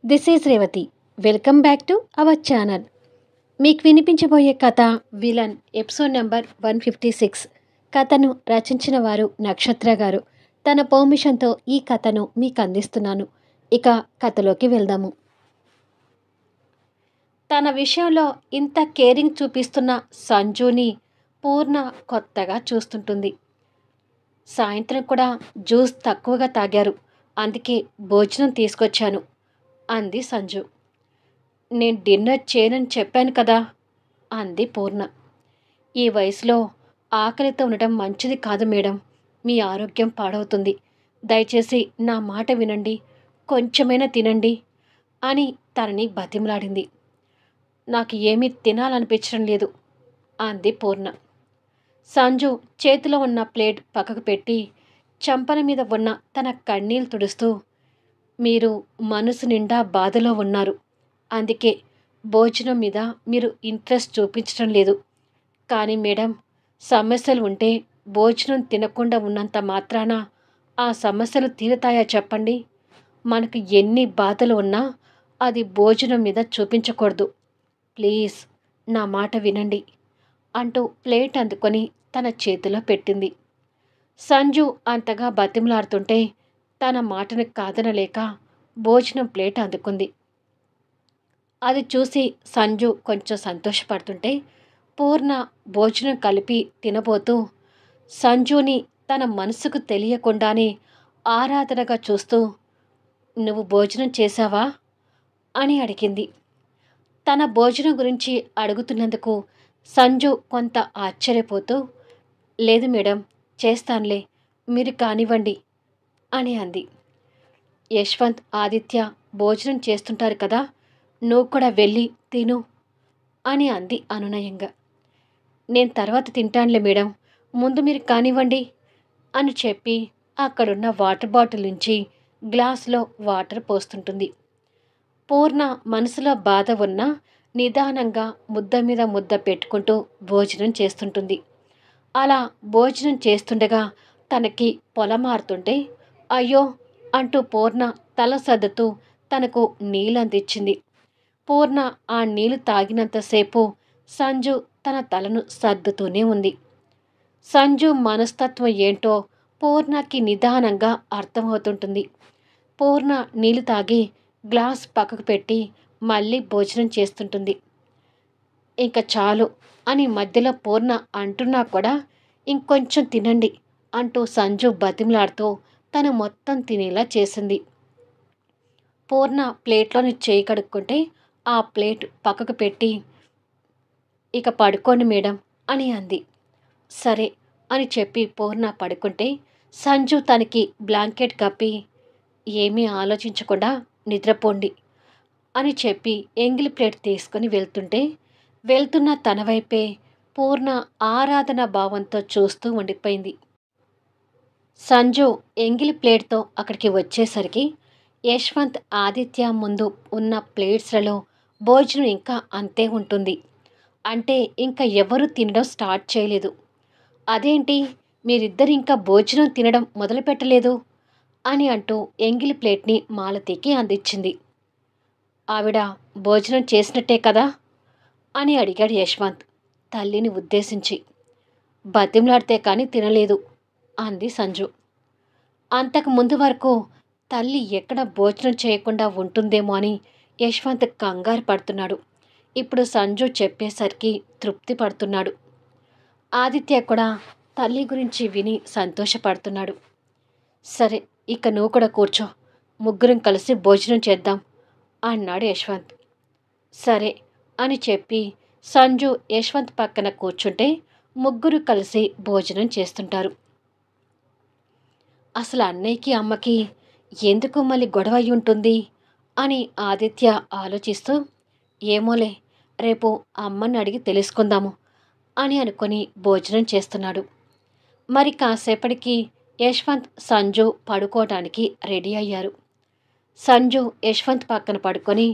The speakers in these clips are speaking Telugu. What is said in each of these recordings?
This is Revathi. Welcome back to our channel. మీకు వినిపించబోయే కథ విలన్ ఎపిసోడ్ నెంబర్ 156. కథను రచించిన వారు నక్షత్ర గారు. తన పర్మిషన్తో ఈ కథను మీకు అందిస్తున్నాను. ఇక కథలోకి వెళ్దాము. తన విషయంలో ఇంత కేరింగ్ చూపిస్తున్న సంజుని పూర్ణ కొత్తగా చూస్తుంటుంది. సాయంత్రం కూడా జ్యూస్ తక్కువగా తాగారు, అందుకే భోజనం తీసుకొచ్చాను అంది సంజు. నేను డిన్నర్ చేయనని చెప్పాను కదా అంది పూర్ణ. ఈ వయసులో ఆకలితో ఉండటం మంచిది కాదు మేడం, మీ ఆరోగ్యం పాడవుతుంది. దయచేసి నా మాట వినండి, కొంచెమైనా తినండి అని తనని బతిమలాడింది. నాకు ఏమీ తినాలనిపించడం లేదు అంది పూర్ణ. సంజు చేతిలో ఉన్న ప్లేట్ పక్కకు పెట్టి చంపల మీద ఉన్న తన కన్నీళ్ళు తుడుస్తూ, మీరు మనసు నిండా బాధలో ఉన్నారు, అందుకే భోజనం మీద మీరు ఇంట్రెస్ట్ చూపించడం లేదు. కానీ మేడం, సమస్యలు ఉంటే భోజనం తినకుండా ఉన్నంత మాత్రాన ఆ సమస్యలు తీరుతాయా చెప్పండి? మనకు ఎన్ని బాధలు ఉన్నా అది భోజనం మీద చూపించకూడదు. ప్లీజ్ నా మాట వినండి అంటూ ప్లేట్ అందుకొని తన చేతిలో పెట్టింది. సంజు అంతగా బతిమలాడుతుంటే తన మాటను కాదనలేక భోజనం ప్లేట్ అందుకుంది. అది చూసి సంజు కొంచెం సంతోషపడుతుంటే పూర్ణ భోజనం కలిపి తినబోతూ సంజుని తన మనసుకు తెలియకుండానే ఆరాధనగా చూస్తూ, నువ్వు భోజనం చేశావా అని అడిగింది. తన భోజనం గురించి అడుగుతున్నందుకు సంజు కొంత ఆశ్చర్యపోతూ, లేదు మేడం, చేస్తానులే, మీరు కానివ్వండి అని అంది. యశ్వంత్, ఆదిత్య భోజనం చేస్తుంటారు కదా, నువ్వు కూడా వెళ్ళి తిను అని అంది అనునయంగా. నేను తర్వాత తింటానులే మేడం, ముందు మీరు కానివ్వండి అని చెప్పి అక్కడున్న వాటర్ బాటిల్ నుంచి గ్లాసులో వాటర్ పోస్తుంటుంది. పూర్ణ మనసులో బాధ ఉన్నా నిదానంగా ముద్ద మీద ముద్ద పెట్టుకుంటూ భోజనం చేస్తుంటుంది. అలా భోజనం చేస్తుండగా తనకి పొలమారుతుంటే అయ్యో అంటూ పూర్ణ తల సర్దుతూ తనకు నీళ్ళందించింది. పూర్ణ ఆ నీళ్లు తాగినంతసేపు సంజు తన తలను సర్దుతూనే ఉంది. సంజు మనస్తత్వం ఏంటో పూర్ణకి నిదానంగా అర్థమవుతుంటుంది. పూర్ణ నీళ్లు తాగి గ్లాస్ పక్కకు పెట్టి మళ్ళీ భోజనం చేస్తుంటుంది. ఇంకా చాలు అని మధ్యలో పూర్ణ అంటున్నా కూడా ఇంకొంచెం తినండి అంటూ సంజు బతిమలాడుతూ తను మొత్తం తినేలా చేసింది. పూర్ణ ప్లేట్లోని చేయి కడుక్కుంటే ఆ ప్లేట్ పక్కకు పెట్టి, ఇక పడుకోండి మేడం అని అంది. సరే అని చెప్పి పూర్ణ పడుకుంటే సంజు తనకి బ్లాంకెట్ కప్పి, ఏమీ ఆలోచించకుండా నిద్రపోండి అని చెప్పి ఎంగిలి ప్లేట్ తీసుకుని వెళ్తున్న తన వైపే పూర్ణ ఆరాధన భావంతో చూస్తూ ఉండిపోయింది. సంజు ఎంగిలి ప్లేట్తో అక్కడికి వచ్చేసరికి యశ్వంత్, ఆదిత్య ముందు ఉన్న ప్లేట్స్లలో భోజనం ఇంకా అంతే ఉంటుంది. అంటే ఇంకా ఎవరు తినడం స్టార్ట్ చేయలేదు. అదేంటి, మీరిద్దరు ఇంకా భోజనం తినడం మొదలుపెట్టలేదు అని అంటూ ఎంగిలి ప్లేట్ని మాలతీకి అందించింది. ఆవిడ భోజనం చేసినట్టే కదా అని అడిగాడు యశ్వంత్ తల్లిని ఉద్దేశించి. బతిమలాడితే కానీ తినలేదు అంది సంజు. అంతకు ముందు వరకు తల్లి ఎక్కడ భోజనం చేయకుండా ఉంటుందేమో అని యశ్వంత్ కంగారు పడుతున్నాడు. ఇప్పుడు సంజు చెప్పేసరికి తృప్తి పడుతున్నాడు. ఆదిత్య కూడా తల్లి గురించి విని సంతోషపడుతున్నాడు. సరే, ఇక నువ్వు కూడా కూర్చో, ముగ్గురం కలిసి భోజనం చేద్దాం అన్నాడు యశ్వంత్. సరే అని చెప్పి సంజు యశ్వంత్ పక్కన కూర్చుంటే ముగ్గురు కలిసి భోజనం చేస్తుంటారు. అసలు అన్నయ్యకి అమ్మకి ఎందుకు మళ్ళీ గొడవ అయి ఉంటుంది అని ఆదిత్య ఆలోచిస్తూ, ఏమోలే, రేపు అమ్మని అడిగి తెలుసుకుందాము అని అనుకొని భోజనం చేస్తున్నాడు. మరి కాసేపటికి యశ్వంత్, సంజు పడుకోవడానికి రెడీ అయ్యారు. సంజు యశ్వంత్ పక్కన పడుకొని,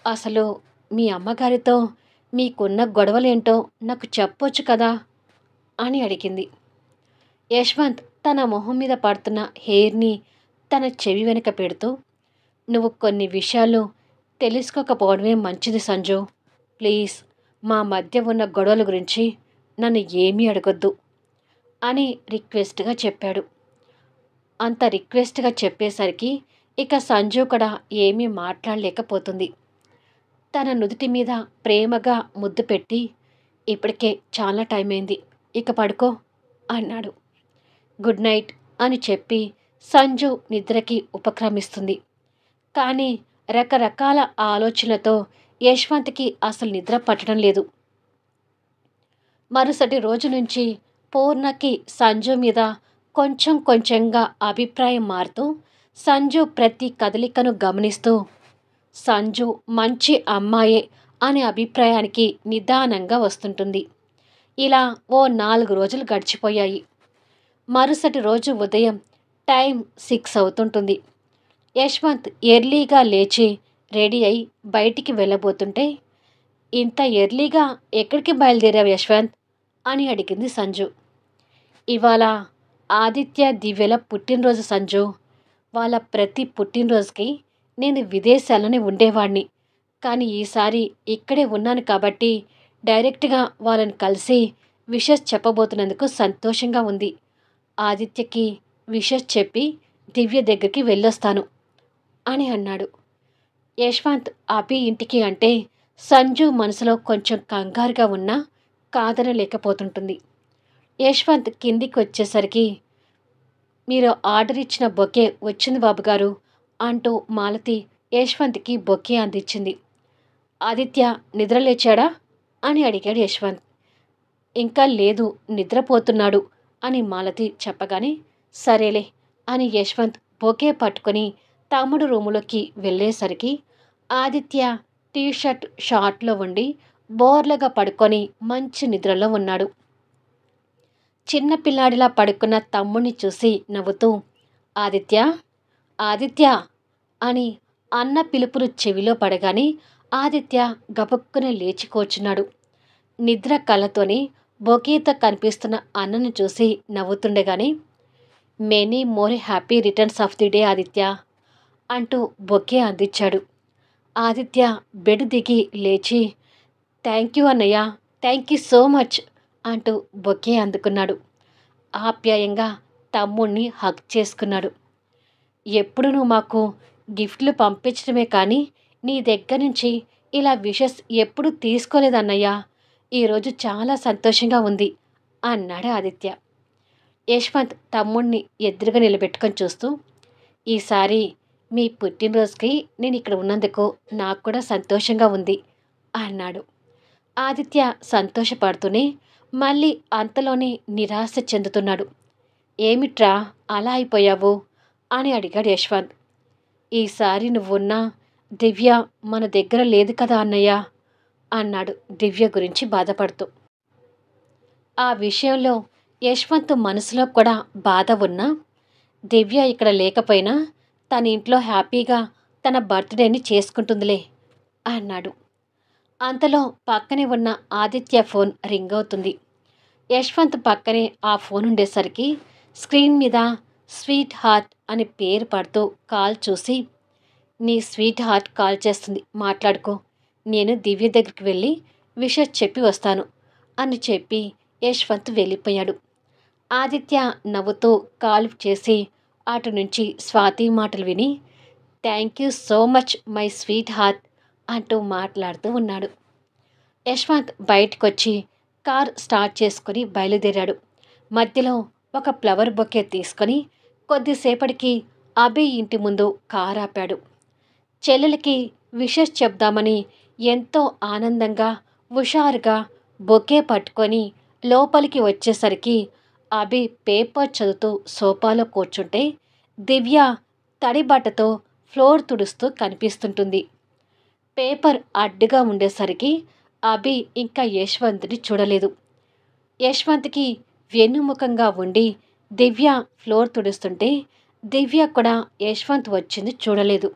అసలు మీ అమ్మగారితో మీకున్న గొడవలేంటో నాకు చెప్పొచ్చు కదా అని అడిగింది. యశ్వంత్ తన మొహం మీద పడుతున్న హెయిర్ని తన చెవి వెనుక పెడుతూ, నువ్వు కొన్ని విషయాలు తెలుసుకోకపోవడమే మంచిది సంజు. ప్లీజ్ మా మధ్య ఉన్న గొడవల గురించి నన్ను ఏమీ అడగొద్దు అని రిక్వెస్ట్గా చెప్పాడు. అంత రిక్వెస్ట్గా చెప్పేసరికి ఇక సంజు కూడా ఏమీ మాట్లాడలేకపోతుంది. తన నుదుటి మీద ప్రేమగా ముద్దు పెట్టి, ఇప్పటికే చాలా టైం అయింది, ఇక పడుకో అన్నాడు. గుడ్ నైట్ అని చెప్పి సంజు నిద్రకి ఉపక్రమిస్తుంది. కానీ రకరకాల ఆలోచనలతో యశ్వంత్కి అసలు నిద్ర పట్టడం లేదు. మరుసటి రోజు నుంచి పూర్ణకి సంజు మీద కొంచెం కొంచెంగా అభిప్రాయం మారుతూ, సంజు ప్రతి కదలికను గమనిస్తూ సంజు మంచి అమ్మాయే అనే అభిప్రాయానికి నిదానంగా వస్తుంటుంది. ఇలా ఓ 4 రోజులు గడిచిపోయాయి. మరుసటి రోజు ఉదయం టైం 6 అవుతుంటుంది. యశ్వంత్ ఎర్లీగా లేచి రెడీ అయి బయటికి వెళ్ళబోతుంటే, ఇంత ఎర్లీగా ఎక్కడికి బయలుదేరావు యశ్వంత్ అని అడిగింది సంజు. ఇవాళ ఆదిత్య దివ్యల పుట్టినరోజు సంజు. వాళ్ళ ప్రతి పుట్టినరోజుకి నేను విదేశాల్లోనే ఉండేవాణ్ణి. కానీ ఈసారి ఇక్కడే ఉన్నాను కాబట్టి డైరెక్ట్గా వాళ్ళని కలిసి విషెస్ చెప్పబోతున్నందుకు సంతోషంగా ఉంది. ఆదిత్యకి విషెస్ చెప్పి దివ్య దగ్గరికి వెళ్ళొస్తాను అని అన్నాడు. యశ్వంత్ అభి ఇంటికి అంటే సంజు మనసులో కొంచెం కంగారుగా ఉన్నా కాదనలేకపోతుంటుంది. యశ్వంత్ కిందికి వచ్చేసరికి, మీరు ఆర్డర్ ఇచ్చిన బొకే వచ్చింది బాబుగారు అంటూ మాలతి యశ్వంత్కి బొకే అందించింది. ఆదిత్య నిద్రలేచాడా అని అడిగాడు యశ్వంత్. ఇంకా లేదు, నిద్రపోతున్నాడు అని మాలతి చెప్పగానే, సరేలే అని యశ్వంత్ బొకే పట్టుకొని తమ్ముడు రూములోకి వెళ్ళేసరికి ఆదిత్య టీషర్ట్ షార్ట్లో ఉండి బోర్లగా పడుకొని మంచి నిద్రలో ఉన్నాడు. చిన్న పిల్లాడిలా పడుకున్న తమ్ముణ్ణి చూసి నవ్వుతూ, ఆదిత్య ఆదిత్య అని అన్న పిలుపులు చెవిలో పడగానే ఆదిత్య గబుక్కున లేచి కూర్చున్నాడు. నిద్ర కళ్ళతోనే బొకేతో కనిపిస్తున్న అన్నను చూసి నవ్వుతుండగానే, many more happy returns of the day Aditya అంటూ బొకే అందించాడు. ఆదిత్య బెడ్ దిగి లేచి, థ్యాంక్ యూ అన్నయ్య, థ్యాంక్ యూ సో మచ్ అంటూ బొకే అందుకున్నాడు. ఆప్యాయంగా తమ్ముణ్ణి హగ్ చేసుకున్నాడు. ఎప్పుడు నువ్వు మాకు గిఫ్ట్లు పంపించడమే కానీ నీ దగ్గర నుంచి ఇలా విషెస్ ఎప్పుడు తీసుకోలేదన్నయ్య. ఈరోజు చాలా సంతోషంగా ఉంది అన్నాడు ఆదిత్య. యశ్వంత్ తమ్ముణ్ణి ఎదురుగా నిలబెట్టుకొని చూస్తూ, ఈసారి మీ పుట్టినరోజుకి నేను ఇక్కడ ఉన్నందుకు నాకు కూడా సంతోషంగా ఉంది అన్నాడు. ఆదిత్య సంతోషపడుతూనే మళ్ళీ అంతలోనే నిరాశ చెందుతున్నాడు. ఏమిట్రా అలా అయిపోయావు అని అడిగాడు యశ్వంత్. ఈసారి నువ్వున్నా దివ్య మన దగ్గర లేదు కదా అన్నయ్య అన్నాడు దివ్య గురించి బాధపడుతూ. ఆ విషయంలో యశ్వంత్ మనసులో కూడా బాధ ఉన్నా, దివ్య ఇక్కడ లేకపోయినా తన ఇంట్లో హ్యాపీగా తన బర్త్డేని చేసుకుంటుందిలే అన్నాడు. అంతలో పక్కనే ఉన్న ఆదిత్య ఫోన్ రింగ్ అవుతుంది. యశ్వంత్ పక్కనే ఆ ఫోన్ ఉండేసరికి స్క్రీన్ మీద స్వీట్ హార్ట్ అని పేరు పడుతూ కాల్ చూసి, నీ స్వీట్ హార్ట్ కాల్ చేస్తుంది, మాట్లాడుకో, నేను దివ్య దగ్గరికి వెళ్ళి విషెస్ చెప్పి వస్తాను అని చెప్పి యశ్వంత్ వెళ్ళిపోయాడు. ఆదిత్య నవ్వుతూ కాల్ చేసి అటు నుంచి స్వాతి మాటలు విని, thank you so much my sweet heart అంటూ మాట్లాడుతూ ఉన్నాడు. యశ్వంత్ బయటకొచ్చి కార్ స్టార్ట్ చేసుకుని బయలుదేరాడు. మధ్యలో ఒక ఫ్లవర్ బొకే తీసుకొని కొద్దిసేపటికి అభి ఇంటి ముందు కార్ ఆపాడు. చెల్లెలకి విషెస్ చెప్దామని ఎంతో ఆనందంగా హుషారుగా బొకే పట్టుకొని లోపలికి వచ్చేసరికి అభి పేపర్ చదువుతూ సోఫాలో కూర్చుంటే దివ్య తడి బట్టతో ఫ్లోర్ తుడుస్తూ కనిపిస్తుంటుంది. పేపర్ అడ్డుగా ఉండేసరికి అభి ఇంకా యశ్వంత్ని చూడలేదు. యశ్వంత్కి వెన్నుముఖంగా ఉండి దివ్య ఫ్లోర్ తుడుస్తుంటే దివ్య కూడా యశ్వంత్ వచ్చింది చూడలేదు.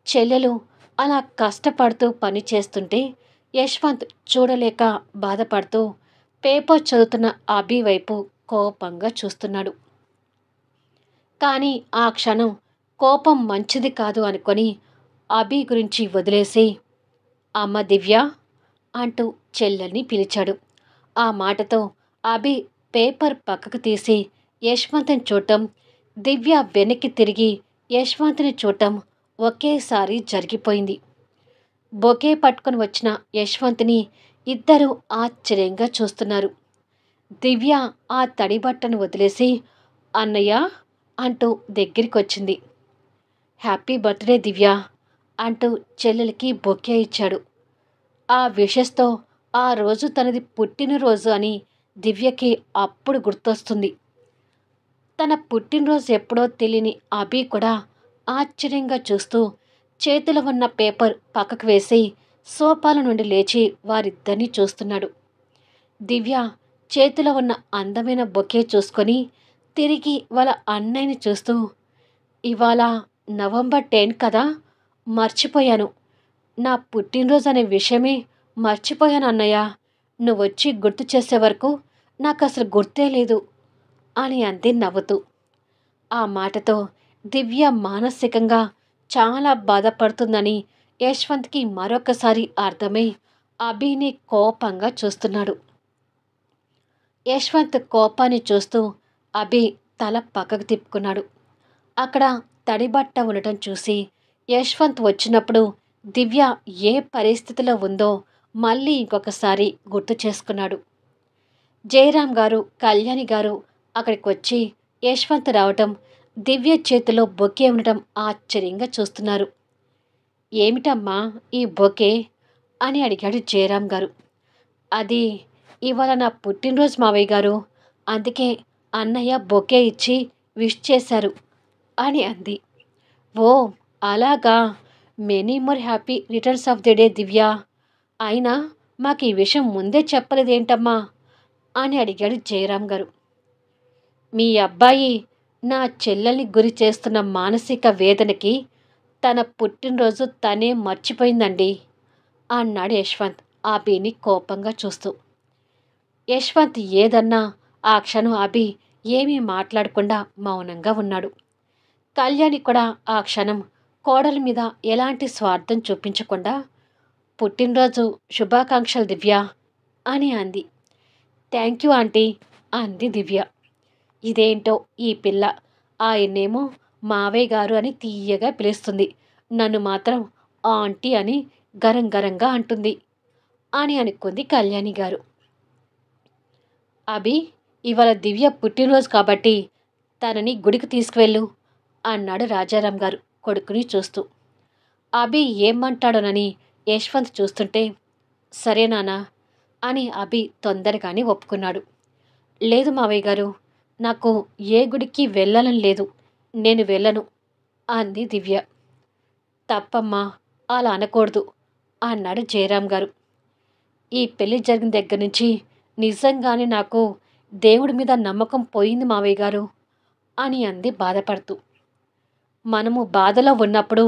చెల్లెలు అలా కష్టపడుతూ పని చేస్తుంటే యశ్వంత్ చూడలేక బాధపడుతూ పేపర్ చదువుతున్న అభి వైపు కోపంగా చూస్తున్నాడు. కానీ ఆ క్షణం కోపం మంచిది కాదు అనుకొని అభి గురించి వదిలేసి, అమ్మ దివ్య అంటూ చెల్లెల్ని పిలిచాడు. ఆ మాటతో అభి పేపర్ పక్కకు తీసి యశ్వంత్ని చూడటం, దివ్య వెనక్కి తిరిగి యశ్వంత్ని చూడటం ఒకేసారి జరిగిపోయింది. బొకే పట్టుకొని వచ్చిన యశ్వంత్ని ఇద్దరూ ఆశ్చర్యంగా చూస్తున్నారు. దివ్య ఆ తడి బట్టను వదిలేసి అన్నయ్య అంటూ దగ్గరికొచ్చింది. హ్యాపీ బర్త్డే దివ్య అంటూ చెల్లెలికి బొకే ఇచ్చాడు. ఆ విషెస్తో ఆ రోజు తనది పుట్టినరోజు అని దివ్యకి అప్పుడు గుర్తొస్తుంది. తన పుట్టినరోజు ఎప్పుడో తెలియని అభి కూడా ఆశ్చర్యంగా చూస్తూ చేతిలో ఉన్న పేపర్ పక్కకు వేసి సోఫాల నుండి లేచి వారిద్దరినీ చూస్తున్నాడు. దివ్య చేతిలో ఉన్న అందమైన బొకే చూసుకొని తిరిగి వాళ్ళ అన్నయ్యని చూస్తూ, ఇవాళ నవంబర్ 10 కదా, మర్చిపోయాను. నా పుట్టినరోజు అనే విషయమే మర్చిపోయాను అన్నయ్య. నువ్వొచ్చి గుర్తు చేసే వరకు నాకు అసలు గుర్తే లేదు అని అంది నవ్వుతూ. ఆ మాటతో దివ్య మానసికంగా చాలా బాధపడుతుందని యశ్వంత్కి మరొకసారి అర్థమై అభిని కోపంగా చూస్తున్నాడు. యశ్వంత్ కోపాన్ని చూస్తూ అభి తల పక్కకు తిప్పుకున్నాడు. అక్కడ తడిబట్ట ఉండటం చూసి యశ్వంత్ వచ్చినప్పుడు దివ్య ఏ పరిస్థితిలో ఉందో మళ్ళీ ఇంకొకసారి గుర్తు చేసుకున్నాడు. జయరాం గారు, కళ్యాణి గారు అక్కడికి వచ్చి యశ్వంత్ రావటం, దివ్య చేతిలో బొకే ఉండటం ఆశ్చర్యంగా చూస్తున్నారు. ఏమిటమ్మా ఈ బొకే అని అడిగాడు జయరాం గారు. అది ఇవాళ నా పుట్టినరోజు మావయ్య గారు, అందుకే అన్నయ్య బొకే ఇచ్చి విష్ చేశారు అని అంది. ఓ అలాగా, many more happy returns of the day Divya. అయినా మాకు ఈ విషయం ముందే చెప్పలేదేంటమ్మా అని అడిగాడు జయరాం గారు. మీ అబ్బాయి నా చెల్లెల్ని గురి చేస్తున్న మానసిక వేదనకి తన పుట్టినరోజు తనే మర్చిపోయిందండి అన్నాడు యశ్వంత్ అభిని కోపంగా చూస్తూ. యశ్వంత్ ఏదన్నా ఆ క్షణం అభి ఏమీ మాట్లాడకుండా మౌనంగా ఉన్నాడు. కళ్యాణి కూడా ఆ క్షణం కోడలి మీద ఎలాంటి స్వార్థం చూపించకుండా, పుట్టినరోజు శుభాకాంక్షలు దివ్య అని అంది. థ్యాంక్ యూ ఆంటీ అంది దివ్య. ఇదేంటో ఈ పిల్ల ఆయన్నేమో మావయ్య గారు అని తీయగా పిలుస్తుంది, నన్ను మాత్రం ఆంటీ అని గరంగరంగా అంటుంది అని అనుకుంది కళ్యాణి గారు. అభి ఇవాళ దివ్య పుట్టినరోజు కాబట్టి తనని గుడికి తీసుకువెళ్ళు అన్నాడు రాజారాం గారు కొడుకుని చూస్తూ. అభి ఏమంటాడోనని యశ్వంత్ చూస్తుంటే, సరే నానా అని అభి తొందరగానే ఒప్పుకున్నాడు. లేదు మావయ్య గారు, నాకు ఏ గుడికి వెళ్ళాలని లేదు, నేను వెళ్ళను అంది దివ్య. తప్పమ్మా, అలా అనకూడదు అన్నాడు జయరాం గారు. ఈ పెళ్లి జరిగిన దగ్గర నుంచి నిజంగానే నాకు దేవుడి మీద నమ్మకం పోయింది మావయ్య గారు అని అంది బాధపడుతూ. మనము బాధలో ఉన్నప్పుడు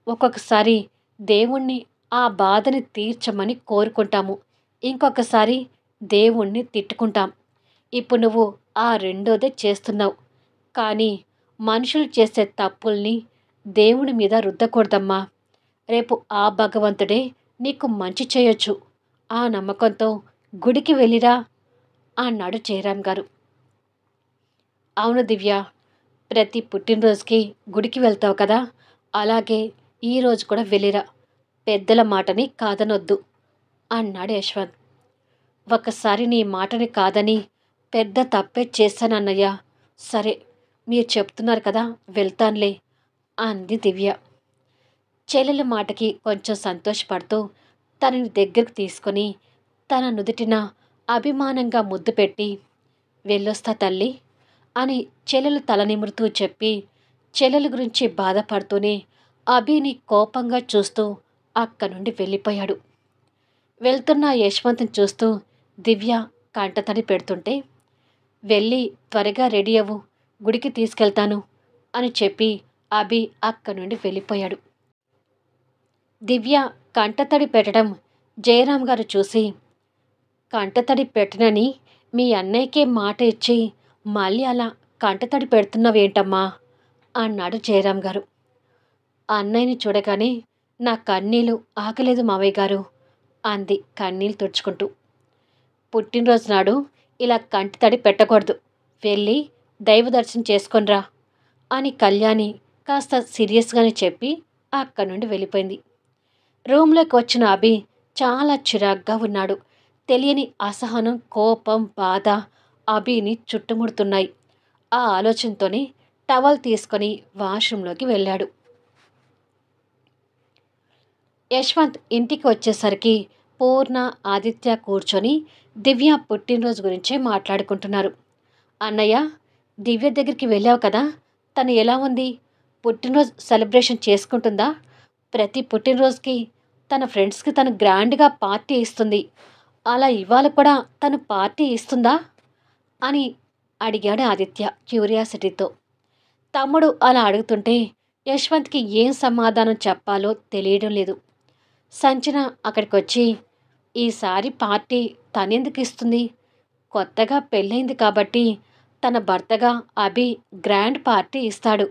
ఒక్కొక్కసారి దేవుణ్ణి ఆ బాధని తీర్చమని కోరుకుంటాము, ఇంకొకసారి దేవుణ్ణి తిట్టుకుంటాం. ఇప్పుడు నువ్వు ఆ రెండోదే చేస్తున్నావు. కానీ మనుషులు చేసే తప్పుల్ని దేవుడి మీద రుద్దకూడదమ్మా. రేపు ఆ భగవంతుడే నీకు మంచి చేయొచ్చు. ఆ నమ్మకంతో గుడికి వెళ్ళిరా అన్నాడు జయరాం గారు. అవును దివ్య, ప్రతి పుట్టినరోజుకి గుడికి వెళ్తావు కదా, అలాగే ఈరోజు కూడా వెళ్ళిరా. పెద్దల మాటని కాదనొద్దు అన్నాడు యశ్వంత్. ఒకసారి నీ మాటని కాదని పెద్ద తప్పే చేశానన్నయ్య. సరే మీరు చెప్తున్నారు కదా, వెళ్తానులే అంది దివ్య. చెల్లెల మాటకి కొంచెం సంతోషపడుతూ తనని దగ్గరకు తీసుకొని తన నుదుటిన అభిమానంగా ముద్దు పెట్టి, వెళ్ళొస్తా తల్లి అని చెల్లెలు తల నిమురుతూ చెప్పి, చెల్లెల గురించి బాధపడుతూనే అభిని కోపంగా చూస్తూ అక్కడి నుండి వెళ్ళిపోయాడు. వెళ్తున్న యశ్వంత్ని చూస్తూ దివ్య కంటతడి పెడుతుంటే, వెళ్ళి త్వరగా రెడీ అవ్వు, గుడికి తీసుకెళ్తాను అని చెప్పి అభి అక్కడి నుండి వెళ్ళిపోయాడు. దివ్య కంటతడి పెట్టడం జయరాం గారు చూసి, కంటతడి పెట్టనని మీ అన్నయ్యకే మాట ఇచ్చి మళ్ళీ అలా కంటతడి పెడుతున్నావేంటమ్మా అన్నాడు జయరాం గారు. అన్నయ్యని చూడగానే నా కన్నీళ్ళు ఆగలేదు మావయ్య గారు అంది కన్నీళ్ళు తుడుచుకుంటూ. పుట్టినరోజు నాడు ఇలా కంటి తడి పెట్టకూడదు. వెళ్ళి దైవ దర్శనం చేసుకొనిరా అని కళ్యాణి కాస్త సీరియస్గానే చెప్పి అక్కడి నుండి వెళ్ళిపోయింది. రూమ్లోకి వచ్చిన అభి చాలా చిరాగ్గా ఉన్నాడు. తెలియని అసహనం, కోపం, బాధ అభిని చుట్టుముడుతున్నాయి. ఆ ఆలోచనతోనే టవల్ తీసుకొని వాష్రూంలోకి వెళ్ళాడు. యశ్వంత్ ఇంటికి వచ్చేసరికి పూర్ణ, ఆదిత్య కూర్చొని దివ్య పుట్టినరోజు గురించే మాట్లాడుకుంటున్నారు. అన్నయ్య, దివ్య దగ్గరికి వెళ్ళావు కదా, తను ఎలా ఉంది? పుట్టినరోజు సెలబ్రేషన్ చేసుకుంటుందా? ప్రతి పుట్టినరోజుకి తన ఫ్రెండ్స్కి తను గ్రాండ్గా పార్టీ ఇస్తుంది. అలా ఇవాళ కూడా తను పార్టీ ఇస్తుందా అని అడిగాడు ఆదిత్య క్యూరియాసిటీతో. తమ్ముడు అలా అడుగుతుంటే యశ్వంత్కి ఏం సమాధానం చెప్పాలో తెలియడం లేదు. సంచన అక్కడికొచ్చి, ఈసారి పార్టీ తనెందుకు ఇస్తుంది? కొత్తగా పెళ్ళైంది కాబట్టి తన భర్తగా అభి గ్రాండ్ పార్టీ ఇస్తాడు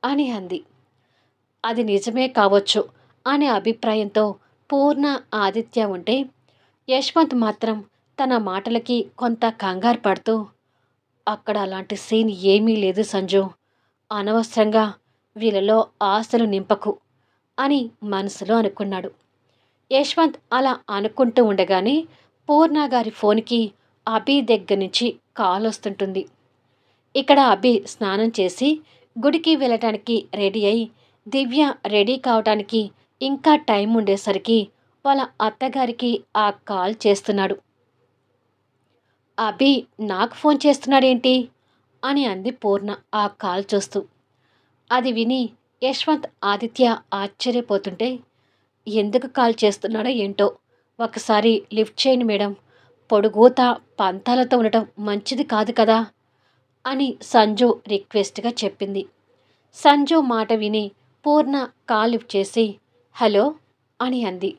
అని అంది. అది నిజమే కావచ్చు అనే అభిప్రాయంతో పూర్ణ, ఆదిత్య ఉంటే యశ్వంత్ మాత్రం తన మాటలకి కొంత కంగారు పడుతూ, అక్కడ అలాంటి సీన్ ఏమీ లేదు సంజు. అనవసరంగా వీళ్ళలో ఆశలు నింపకు అని మనసులో అనుకున్నాడు. యశ్వంత్ అలా అనుకుంటూ ఉండగానే పూర్ణ గారి ఫోన్కి అభి దగ్గర నుంచి కాల్ వస్తుంటుంది. ఇక్కడ అభి స్నానం చేసి గుడికి వెళ్ళటానికి రెడీ అయి దివ్య రెడీ కావటానికి ఇంకా టైం ఉండేసరికి వాళ్ళ అత్తగారికి ఆ కాల్ చేస్తున్నాడు. అభి నాకు ఫోన్ చేస్తున్నాడేంటి అని అంది పూర్ణ ఆ కాల్ చూస్తూ. అది విని యశ్వంత్, ఆదిత్య ఆశ్చర్యపోతుంటే, ఎందుకు కాల్ చేస్తున్నాడో ఏంటో, ఒకసారి లిఫ్ట్ చేయండి మేడం, పొడుగూత పంతాలతో ఉండటం మంచిది కాదు కదా అని సంజు రిక్వెస్ట్గా చెప్పింది. సంజు మాట విని పూర్ణ కాల్ లిఫ్ట్ చేసి హలో అని అంది.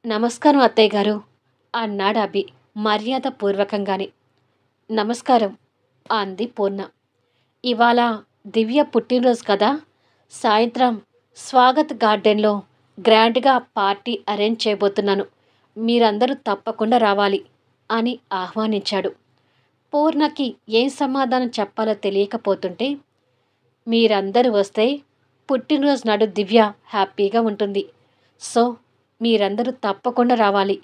నమస్కారం అత్తయ్య గారు అన్నాడు అభి మర్యాదపూర్వకంగానే. నమస్కారం అంది పూర్ణ. ఇవాళ దివ్య పుట్టినరోజు కదా, సాయంత్రం స్వాగత్ గార్డెన్లో గ్రాండ్గా పార్టీ అరేంజ్ చేయబోతున్నాను, మీరందరూ తప్పకుండా రావాలి అని ఆహ్వానించాడు. పూర్ణకి ఏం సమాధానం చెప్పాలో తెలియకపోతుంటే, మీరందరూ వస్తే పుట్టినరోజు నాడు దివ్య హ్యాపీగా ఉంటుంది, సో మీరందరూ తప్పకుండా రావాలి,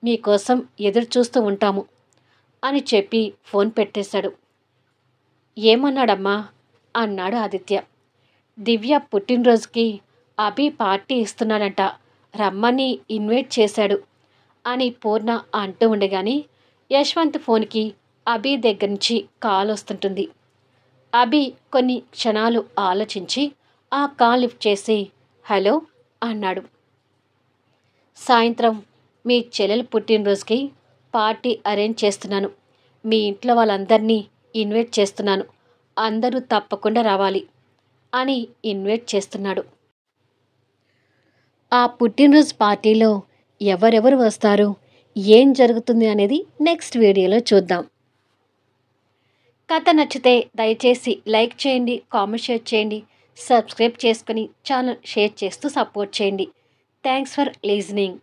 మీకోసం ఎదురు చూస్తూ ఉంటాము అని చెప్పి ఫోన్ పెట్టేశాడు. ఏమన్నాడమ్మా అన్నాడు ఆదిత్య. దివ్య పుట్టినరోజుకి అభి పార్టీ ఇస్తున్నాడంట, రమ్మని ఇన్వైట్ చేశాడు అని పూర్ణ అంటూ ఉండగానే యశ్వంత్ ఫోన్కి అభి దగ్గర నుంచి కాల్ వస్తుంటుంది. అభి కొన్ని క్షణాలు ఆలోచించి ఆ కాల్ లిఫ్ట్ చేసి హలో అన్నాడు. సాయంత్రం మీ చెల్లెలు పుట్టినరోజుకి పార్టీ అరేంజ్ చేస్తున్నాను, మీ ఇంట్లో వాళ్ళందరినీ ఇన్వైట్ చేస్తున్నాను, అందరూ తప్పకుండా రావాలి అని ఇన్వైట్ చేస్తున్నాడు. ఆ పుట్టినరోజు పార్టీలో ఎవరెవరు వస్తారు, ఏం జరుగుతుంది అనేది నెక్స్ట్ వీడియోలో చూద్దాం. కథ నచ్చితే దయచేసి లైక్ చేయండి, కామెంట్ షేర్ చేయండి, సబ్స్క్రైబ్ చేసుకుని ఛానల్ షేర్ చేస్తూ సపోర్ట్ చేయండి. Thanks for listening.